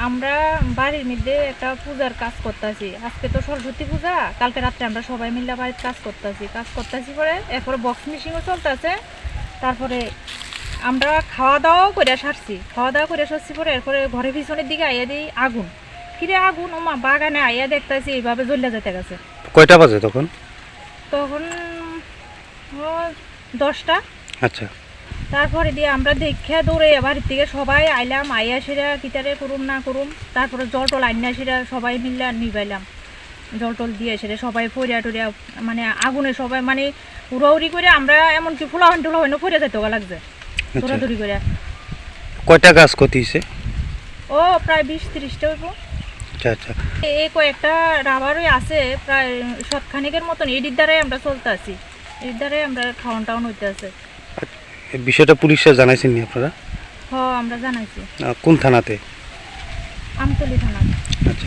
আমরা বাড়ির মধ্যে একটা পূজার কাজ করতেছি। আজকে তো সরস্বতী পূজা, কালকে রাত্রে আমরা সবাই মিলে বাড়িতে কাজ করতেছি পরে এরপরে বক্স মিশিংও চলতেছে। তারপরে আমরা খাওয়া দাওয়াও করে সারছি পরে এরপরে ঘরের পিছনের দিকে আইয়া দিই আগুন। কিরে আগুন, ওমা বাগানে আইয়া দেখতেছি এইভাবে জ্বলে যেতে গেছে। কয়টা বাজে তখন? তখন ও 10টা। আচ্ছা। তারপরে দিয়ে আমরা দেখে দৌড়ে বাড়ির থেকে সবাই আইলাম, আইয়া সেরা কিতারে করুম না করুম। তারপরে জল টল আইনা সেরা সবাই মিললে নিবাইলাম, জল টল দিয়ে সেরে সবাই ফরিয়া টরিয়া মানে আগুনে সবাই মানে উড়াউড়ি করে আমরা এমনকি ফুলাহন টুলাহনও ফরিয়া যেতে লাগছে দৌড়াদৌড়ি করে। কয়টা গাছ ক্ষতি হয়েছে? ও প্রায় 20-30টা হইব। আচ্ছা আচ্ছা। এই কয়েকটা রাবারই আছে প্রায় শতখানিকের মতন। এডির দ্বারাই আমরা চলতে আছি, এর দ্বারাই আমরা খাওয়ান টাউন হইতে আছে। এই বিষয়টা পুলিশে জানাইছেন নি আপনারা? হ, আমরা জানাইছি কোন থানাতে? আমতলী থানা। আচ্ছা।